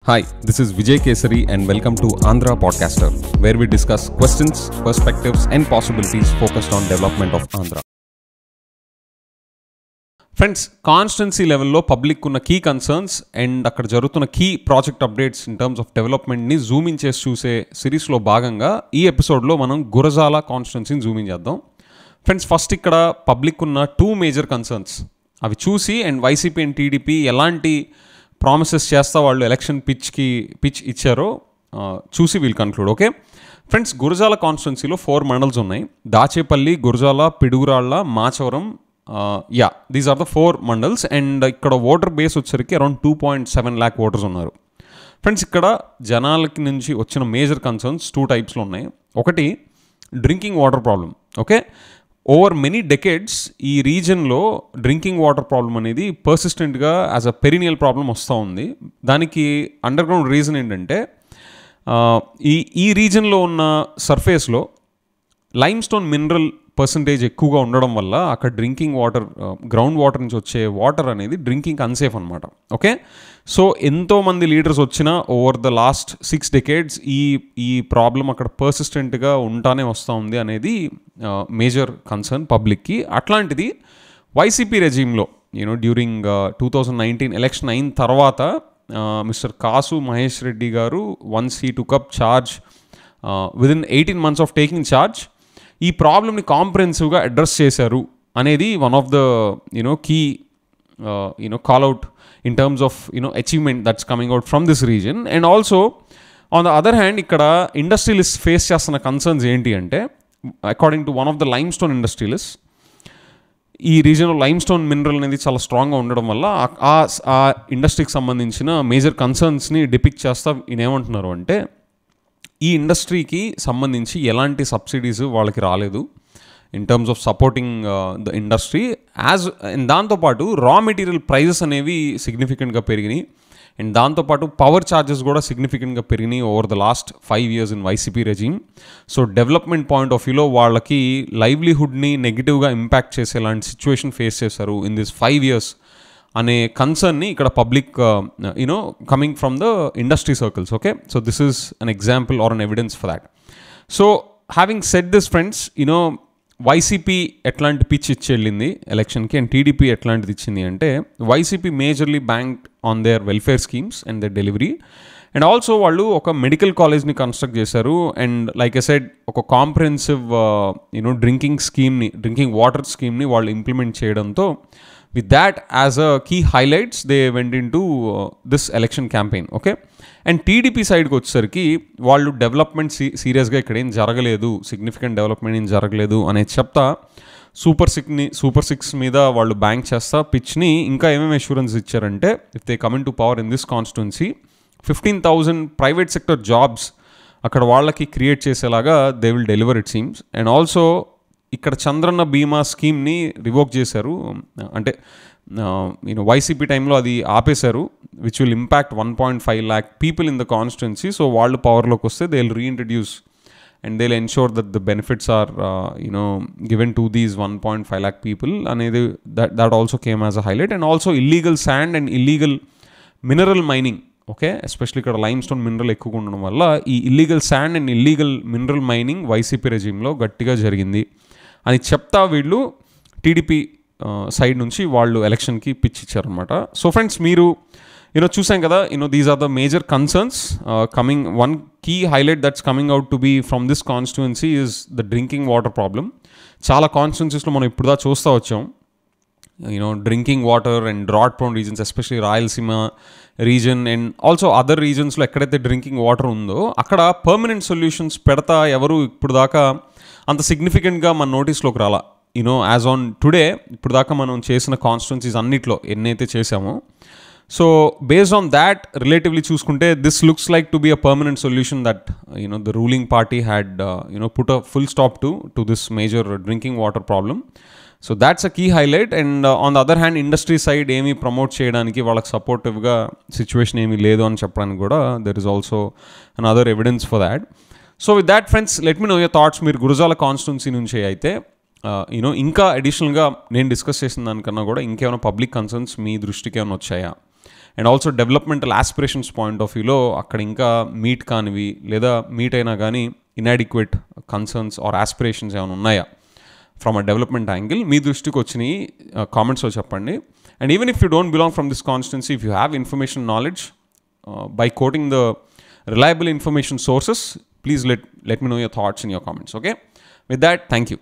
Hi, this is Vijay Kesari and welcome to Andhra Podcaster, where we discuss questions, perspectives and possibilities focused on development of Andhra. Friends, constituency లెవెల్లో public ఉన్న key concerns and అక్కడ జరుగుతున్న key project updates in terms of డెవలప్మెంట్ని zoom in చేసి చూసే సిరీస్లో భాగంగా ఈ ఎపిసోడ్లో మనం గురజాల కాన్స్టిట్యున్సీని జూమ్ ఇన్ చేద్దాం. ఫ్రెండ్స్, ఫస్ట్ ఇక్కడ పబ్లిక్ ఉన్న 2 మేజర్ కన్సర్న్స్ అవి చూసి అండ్ వైసీపీ అండ్ టీడీపీ ఎలాంటి ప్రామిసెస్ చేస్తా వాళ్ళు ఎలక్షన్ పిచ్ ఇచ్చారో చూసి we'll conclude. Okay friends, Gurajala కాన్స్టిట్యున్సీలో 4 మండల్స్ ఉన్నాయి. Dachepalli, Gurajala, Piduguralla, Machavaram. These are the 4 mandals and ఇక్కడ ఓటర్ బేస్ వచ్చరికి అరౌండ్ 2.7 lakh ఓటర్స్ ఉన్నారు. ఫ్రెండ్స్, ఇక్కడ జనాలకి నుంచి వచ్చిన మేజర్ కన్సర్న్స్ 2 టైప్స్లో ఉన్నాయి. ఒకటి drinking water problem. Okay, over many decades ఈ రీజన్లో డ్రింకింగ్ వాటర్ ప్రాబ్లం అనేది పర్సిస్టెంట్గా యాజ్ అ పెరినియల్ ప్రాబ్లం వస్తూ ఉంది. దానికి అండర్గ్రౌండ్ రీజన్ ఏంటంటే ఈ రీజన్లో ఉన్న సర్ఫేస్లో లైమ్ స్టోన్ మినరల్ పర్సంటేజ్ ఎక్కువగా ఉండడం వల్ల అక్కడ డ్రింకింగ్ వాటర్, గ్రౌండ్ వాటర్ నుంచి వచ్చే వాటర్ అనేది డ్రింకింగ్ అన్సేఫ్ అనమాట. ఓకే, సో ఎంతోమంది లీడర్స్ వచ్చినా ఓవర్ ద లాస్ట్ 6 decades ఈ ప్రాబ్లం అక్కడ పర్సిస్టెంట్గా ఉంటానే వస్తూ ఉంది అనేది మేజర్ కన్సర్న్ పబ్లిక్కి. అట్లాంటిది వైసీపీ రెజీమ్లో డ్యూరింగ్ 2019 ఎలక్షన్ అయిన తర్వాత మిస్టర్ కాసు మహేష్ రెడ్డి గారు once he took up charge within 18 months of taking charge ఈ ప్రాబ్లమ్ని కాంప్రహెన్సివ్గా అడ్రస్ చేశారు అనేది one of the key call out in terms of achievement that's coming out from this reason. And also on the other hand ఇక్కడ industrialist face చేస్తున్న concerns ఏంటి అంటే, according to one of the lime stone industrialist, ఈ రీజన్లో lime stone mineral అనేది చాలా స్ట్రాంగ్గా ఉండడం వల్ల ఆ ఇండస్ట్రీకి సంబంధించిన మేజర్ కన్సర్న్స్ని డిపిక్ట్ చేస్తా ఈయనేమంటున్నారు అంటే, ఈ ఇండస్ట్రీకి సంబంధించి ఎలాంటి సబ్సిడీస్ వాళ్ళకి రాలేదు in terms of supporting the industry and దాంతోపాటు రా మెటీరియల్ ప్రైజెస్ అనేవి సిగ్నిఫికెంట్గా పెరిగినాయి అండ్ దాంతోపాటు పవర్ ఛార్జెస్ కూడా సిగ్నిఫికెంట్గా పెరిగినాయి over the last 5 years in YCP regime. So development point of వ్యూలో వాళ్ళకి లైవ్లీహుడ్ని నెగిటివ్గా ఇంపాక్ట్ చేసేలాంటి సిచ్యువేషన్ ఫేస్ చేశారు ఇన్ దిస్ 5 years అనే కన్సర్న్ని ఇక్కడ public coming from the industry circles. Okay, so this is an example or an evidence for that. So having said this friends, YCP ఎట్లాంటి పిచ్ ఇచ్చి వెళ్ళింది ఎలక్షన్కి అండ్ టీడీపీ ఎట్లాంటిది ఇచ్చింది అంటే, YCP majorly banked on there welfare schemes and their delivery. And also వాళ్ళు ఒక medical కాలేజ్ని కన్స్ట్రక్ట్ చేశారు అండ్ లైక్ ఐ సెడ్ ఒక కాంప్రహెన్సివ్ డ్రింకింగ్ వాటర్ స్కీమ్ని వాళ్ళు ఇంప్లిమెంట్ చేయడంతో with that as a key highlights they went into this election campaign. Okay, and TDP సైడ్కి వచ్చేసరికి వాళ్ళు డెవలప్మెంట్ సీరియస్గా ఇక్కడ ఏం జరగలేదు, సిగ్నిఫికెంట్ డెవలప్మెంట్ ఏం జరగలేదు అనేది చెప్తా సూపర్ సిక్స్ మీద వాళ్ళు బ్యాంక్ చేస్తా పిచ్ని ఇంకా ఏమేమి అష్యూరెన్స్ ఇచ్చారంటే, if they come in to power in this constituency 15,000 private sector jobs అక్కడ వాళ్ళకి క్రియేట్ చేసేలాగా they will deliver it seems. And also ఇక్కడ చంద్రన్న బీమా స్కీమ్ని రివోక్ చేశారు, అంటే వైసీపీ టైంలో అది ఆపేశారు, which will impact 1.5 lakh people in the constituency. So వాళ్ళు పవర్లోకి వస్తే they will reintroduce and they will ensure that the benefits are given to these 1.5 lakh people అనేది that also came as a highlight. And also illegal sand and illegal mineral mining. Okay, especially ఇక్కడ limestone mineral ఎక్కువగా ఉండడం వల్ల ఈ illegal sand and illegal mineral mining YCP రెజీమ్లో గట్టిగా జరిగింది అని చెప్తా వీళ్ళు టీడీపీ సైడ్ నుంచి వాళ్ళు ఎలక్షన్కి పిచ్ ఇచ్చారనమాట. సో ఫ్రెండ్స్, మీరు చూసాం కదా, these are the major concerns coming. One key highlight that's coming out to be from this constituency is the drinking water problem. చాలా కాన్స్టిట్యున్సీస్లో మనం ఇప్పుడుదా చూస్తూ వచ్చాం drinking water and drought prone regions, especially Rayalaseema region and also other రీజన్స్లో ఎక్కడైతే drinking water ఉందో అక్కడ పర్మనెంట్ సొల్యూషన్స్ పెడతా ఎవరు ఇప్పుడు దాకా అంత సిగ్నిఫికెంట్గా మన నోటీస్లోకి రాలా. యాజ్ ఆన్ టుడే ఇప్పుడు దాకా మనం చేసిన కాన్స్టిట్యున్సీస్ అన్నిట్లో ఎన్నైతే చేసామో, so based on that relatively చూసుకుంటే this looks like to be a permanent solution that the ruling party had put a full stop to this major drinking water problem. So that's a key highlight. And on the other hand industry side ఏమీ promote చేయడానికి వాళ్ళకి సపోర్టివ్గా situation ఏమీ లేదు అని చెప్పడానికి కూడా there is also another evidence for that. So with that friends, let me no your thoughts. మీరు గురజాల కాన్స్టిట్యున్సీ నుంచి అయితే ఇంకా అడిషనల్గా నేను డిస్కస్ చేసిన దానికన్నా కూడా ఇంకేమైనా పబ్లిక్ కన్సర్న్స్ మీ దృష్టికి ఏమైనా వచ్చాయా? And also developmental aspirations point of వ్యూలో అక్కడ ఇంకా మీట్ కానివి లేదా మీట్ అయినా కానీ ఇన్అడిక్వేట్ కన్సర్న్స్ ఆర్ ఆస్పిరేషన్స్ ఏమైనా ఉన్నాయా ఫ్రమ్ అ డెవలప్మెంట్ యాంగిల్ మీ దృష్టికి వచ్చినాయి కామెంట్స్లో చెప్పండి. And even if you don't belong from this constituency, if you have information knowledge by quoting the reliable information sources, please let me know your thoughts in your comments. Okay, with that, thank you.